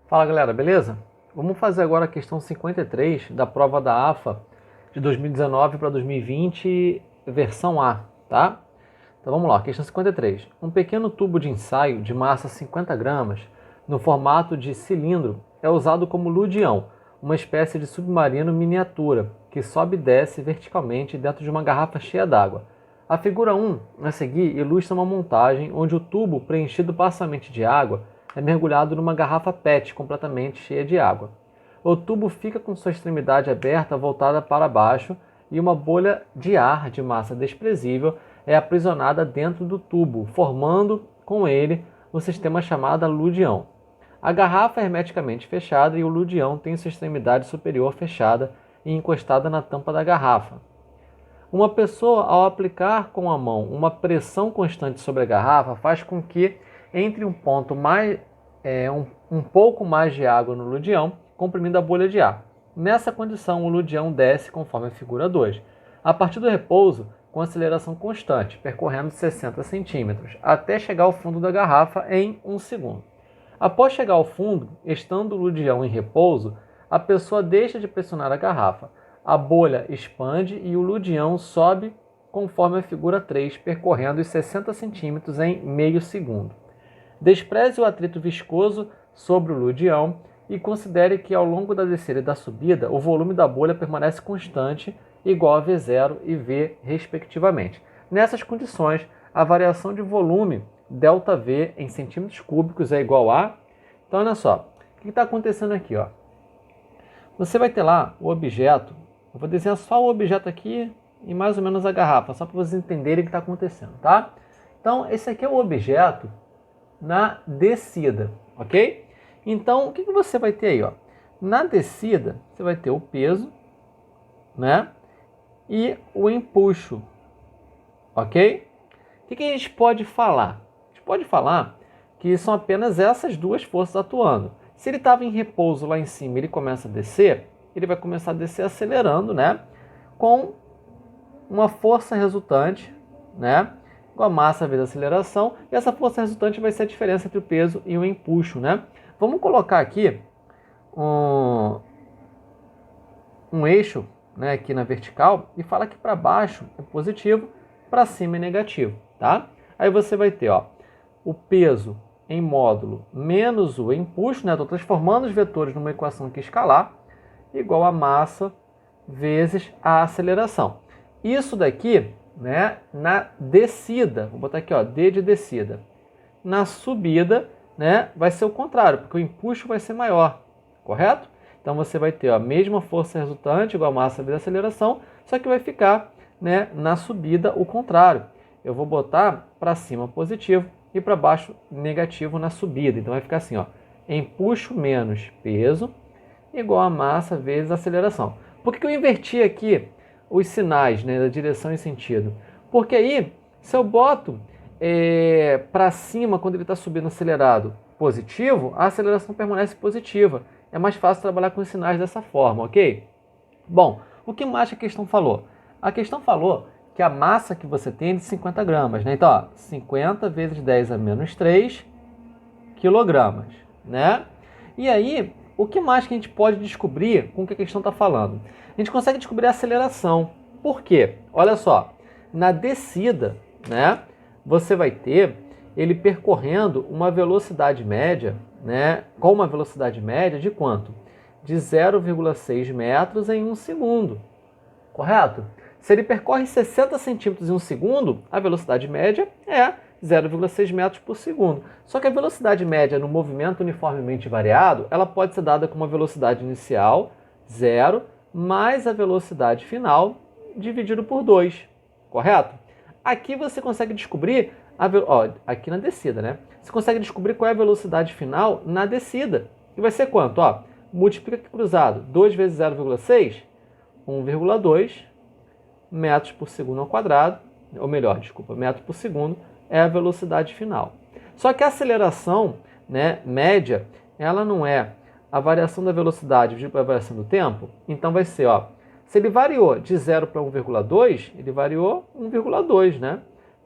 Fala galera, beleza? Vamos fazer agora a questão 53 da prova da AFA de 2019 para 2020, versão A, tá? Então vamos lá, questão 53. Um pequeno tubo de ensaio de massa 50 gramas, no formato de cilindro, é usado como ludião, uma espécie de submarino miniatura que sobe e desce verticalmente dentro de uma garrafa cheia d'água. A figura 1, a seguir, ilustra uma montagem onde o tubo, preenchido parcialmente de água, é mergulhado numa garrafa PET completamente cheia de água. O tubo fica com sua extremidade aberta voltada para baixo e uma bolha de ar de massa desprezível é aprisionada dentro do tubo, formando com ele o sistema chamado ludião. A garrafa é hermeticamente fechada e o ludião tem sua extremidade superior fechada e encostada na tampa da garrafa. Uma pessoa, ao aplicar com a mão uma pressão constante sobre a garrafa, faz com que entre um pouco mais de água no ludião, comprimindo a bolha de ar. Nessa condição, o ludião desce conforme a figura 2, a partir do repouso, com aceleração constante, percorrendo 60 centímetros, até chegar ao fundo da garrafa em 1 segundo. Após chegar ao fundo, estando o ludião em repouso, a pessoa deixa de pressionar a garrafa. A bolha expande e o ludião sobe conforme a figura 3, percorrendo os 60 centímetros em meio segundo. Despreze o atrito viscoso sobre o ludião e considere que ao longo da descida e da subida, o volume da bolha permanece constante, igual a V0 e V, respectivamente. Nessas condições, a variação de volume ΔV em centímetros cúbicos é igual a... Então, olha só, o que está acontecendo aqui? Ó? Você vai ter lá o objeto, eu vou desenhar só o objeto aqui e mais ou menos a garrafa, só para vocês entenderem o que está acontecendo, tá? Então, esse aqui é o objeto na descida, ok? Então, o que você vai ter aí? Ó? Na descida, você vai ter o peso, né? E o empuxo, ok? O que a gente pode falar? A gente pode falar que são apenas essas duas forças atuando. Se ele estava em repouso lá em cima e ele começa a descer, ele vai começar a descer acelerando, né? Com uma força resultante, né? Com a massa vezes a aceleração, e essa força resultante vai ser a diferença entre o peso e o empuxo, né? Vamos colocar aqui um eixo, né, aqui na vertical e fala que para baixo é positivo, para cima é negativo, tá? Aí você vai ter, ó, o peso em módulo menos o empuxo, né? Estou transformando os vetores numa equação aqui escalar, igual a massa vezes a aceleração. Isso daqui, né, na descida, vou botar aqui, ó, D de descida. Na subida, né, vai ser o contrário, porque o empuxo vai ser maior, correto? Então você vai ter, ó, a mesma força resultante, igual a massa vezes a aceleração, só que vai ficar, né, na subida o contrário. Eu vou botar para cima positivo e para baixo negativo na subida. Então vai ficar assim, ó, empuxo menos peso igual a massa vezes a aceleração. Por que eu inverti aqui os sinais, né, da direção e sentido? Porque aí, se eu boto para cima, quando ele está subindo acelerado, positivo, a aceleração permanece positiva. É mais fácil trabalhar com os sinais dessa forma, ok? Bom, o que mais a questão falou? A questão falou que a massa que você tem é de 50 gramas, né? Então, ó, 50 vezes 10 a menos 3 quilogramas, né? E aí, o que mais que a gente pode descobrir com o que a questão está falando? A gente consegue descobrir a aceleração. Por quê? Olha só, na descida, né, você vai ter ele percorrendo uma velocidade média, né, com uma velocidade média de quanto? De 0,6 metros em 1 segundo, correto? Se ele percorre 60 centímetros em 1 segundo, a velocidade média é 0,6 metros por segundo. Só que a velocidade média no movimento uniformemente variado, ela pode ser dada como a velocidade inicial, 0, mais a velocidade final, dividido por 2, correto? Aqui você consegue descobrir, aqui na descida, né? Você consegue descobrir qual é a velocidade final na descida. E vai ser quanto? Ó, multiplica aqui cruzado, 2 vezes 0,6, 1,2 metros por segundo ao quadrado, ou melhor, desculpa, metros por segundo, é a velocidade final. Só que a aceleração, né, média, ela não é a variação da velocidade dividido pela variação do tempo. Então vai ser, ó, se ele variou de 0 para 1,2, ele variou 1,2, né?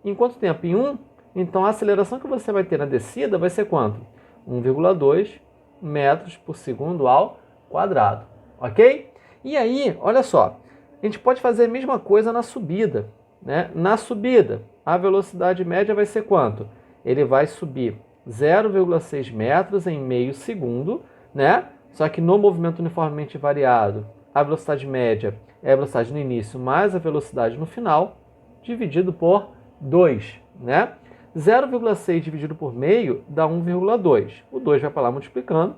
Em quanto tempo? Em 1. Então a aceleração que você vai ter na descida vai ser quanto? 1,2 metros por segundo ao quadrado, ok? E aí, olha só, a gente pode fazer a mesma coisa na subida, né? Na subida, a velocidade média vai ser quanto? Ele vai subir 0,6 metros em meio segundo, né? Só que no movimento uniformemente variado, a velocidade média é a velocidade no início mais a velocidade no final, dividido por 2, né? 0,6 dividido por meio dá 1,2. O 2 vai para lá multiplicando.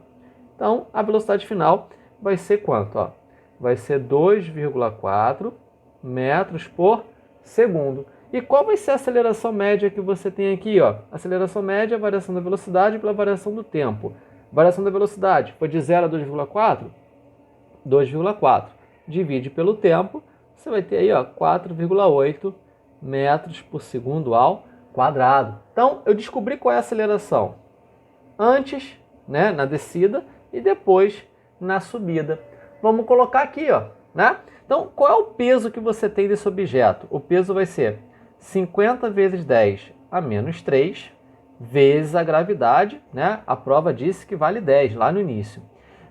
Então, a velocidade final vai ser quanto? Ó? Vai ser 2,4 metros por segundo. E qual vai ser a aceleração média que você tem aqui? Ó? A aceleração média é a variação da velocidade pela variação do tempo. Variação da velocidade foi de 0 a 2,4? 2,4. Divide pelo tempo, você vai ter aí 4,8 metros por segundo ao quadrado. Então, eu descobri qual é a aceleração antes, né, na descida, e depois na subida. Vamos colocar aqui, ó, né? Então, qual é o peso que você tem desse objeto? O peso vai ser 50 vezes 10 a menos 3 vezes a gravidade, né? A prova disse que vale 10 lá no início.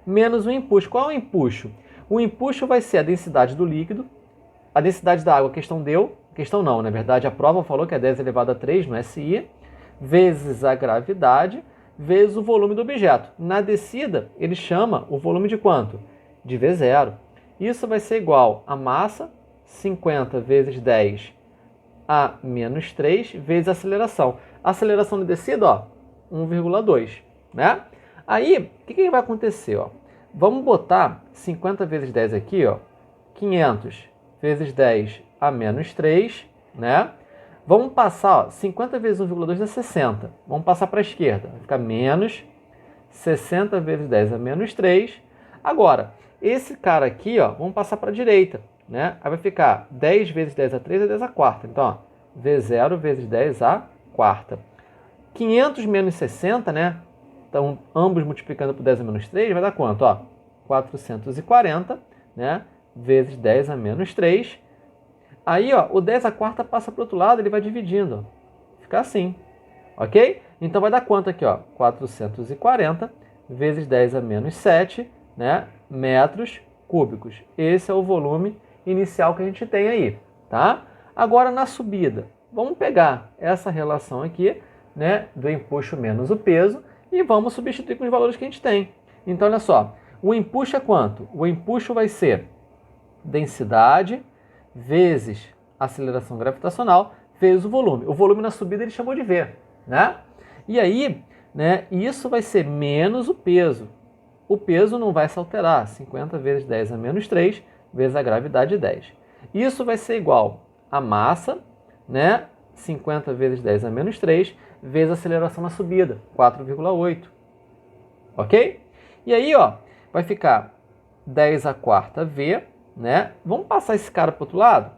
Menos o empuxo. Qual é o empuxo? O empuxo vai ser a densidade do líquido. A densidade da água, a questão deu. Questão não, na verdade, a prova falou que é 10 elevado a 3 no SI, vezes a gravidade, vezes o volume do objeto. Na descida, ele chama o volume de quanto? De V0. Isso vai ser igual a massa, 50 vezes 10 a menos 3, vezes a aceleração. A aceleração na descida, ó, 1,2, né? Aí, o que vai acontecer, ó? Vamos botar 50 vezes 10 aqui, ó, 500 vezes 10 a menos 3, né? Vamos passar, ó, 50 vezes 1,2 é 60. Vamos passar para a esquerda. Vai ficar menos 60 vezes 10 a menos 3. Agora, esse cara aqui, ó, vamos passar para a direita, né? Aí vai ficar 10 vezes 10 a 3 é 10 a quarta. Então, ó, V0 vezes 10 a quarta. 500 menos 60, né? Então, ambos multiplicando por 10 a menos 3, vai dar quanto? Ó, 440, né? Vezes 10 a menos 3. Aí, ó, o 10 a quarta passa para o outro lado, ele vai dividindo. Fica assim, ok? Então, vai dar quanto aqui, ó? 440 vezes 10 a menos 7, né? Metros cúbicos. Esse é o volume inicial que a gente tem aí, tá? Agora, na subida, vamos pegar essa relação aqui, né? Do empuxo menos o peso e vamos substituir com os valores que a gente tem. Então, olha só. O empuxo é quanto? O empuxo vai ser densidade vezes aceleração gravitacional vezes o volume. O volume na subida ele chamou de V, né? E aí, né, isso vai ser menos o peso. O peso não vai se alterar, 50 vezes 10 a menos 3 vezes a gravidade 10. Isso vai ser igual a massa, né, 50 vezes 10 a menos 3 vezes a aceleração na subida, 4,8. Ok? E aí, ó, vai ficar 10 a quarta V, né? Vamos passar esse cara para o outro lado?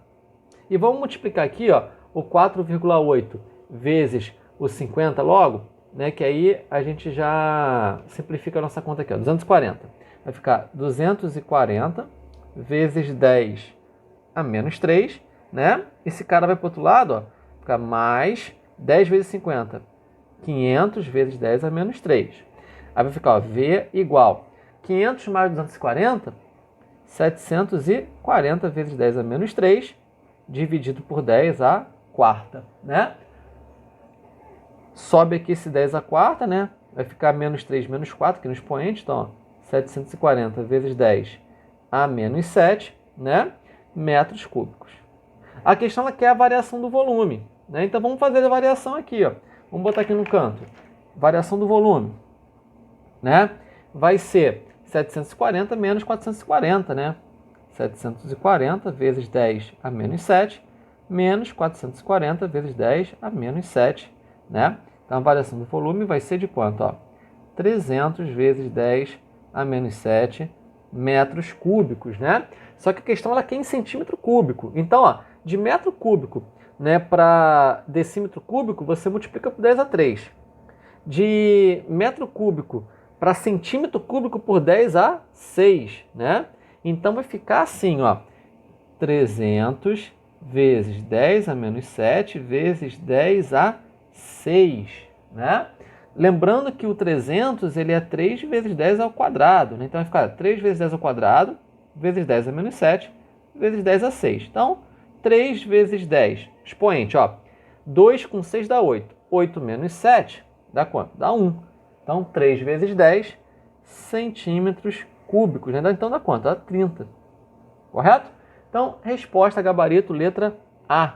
E vamos multiplicar aqui, ó, o 4,8 vezes o 50 logo, né? Que aí a gente já simplifica a nossa conta aqui, ó, 240. Vai ficar 240 vezes 10 a menos 3, né? Esse cara vai para o outro lado, ó, fica mais 10 vezes 50, 500 vezes 10 a menos 3. Aí vai ficar, ó, V igual 500 mais 240, 740 vezes 10 a menos 3, dividido por 10 a quarta, né? Sobe aqui esse 10 a quarta, né? Vai ficar menos 3 menos 4 aqui no expoente. Então, ó, 740 vezes 10 a menos 7, né? Metros cúbicos. A questão é que é a variação do volume, né? Então, vamos fazer a variação aqui, ó. Vamos botar aqui no canto. Variação do volume, né? Vai ser 740 menos 440, né? 740 vezes 10 a menos 7, menos 440 vezes 10 a menos 7, né? Então, a variação do volume vai ser de quanto? Ó? 300 vezes 10 a menos 7 metros cúbicos, né? Só que a questão ela aqui é em centímetro cúbico. Então, ó, de metro cúbico, né, para decímetro cúbico, você multiplica por 10 a 3. De metro cúbico para centímetro cúbico por 10 a 6, né? Então, vai ficar assim, ó, 300 vezes 10 a menos 7 vezes 10 a 6, né? Lembrando que o 300 ele é 3 vezes 10 ao quadrado, né? Então vai ficar 3 vezes 10 ao quadrado, vezes 10 a menos 7, vezes 10 a 6. Então, 3 vezes 10, expoente, ó, 2 com 6 dá 8. 8 menos 7 dá quanto? Dá 1. Então, 3 vezes 10 centímetros cúbicos, né? Então dá quanto? Dá 30. Correto? Então, resposta gabarito, letra A.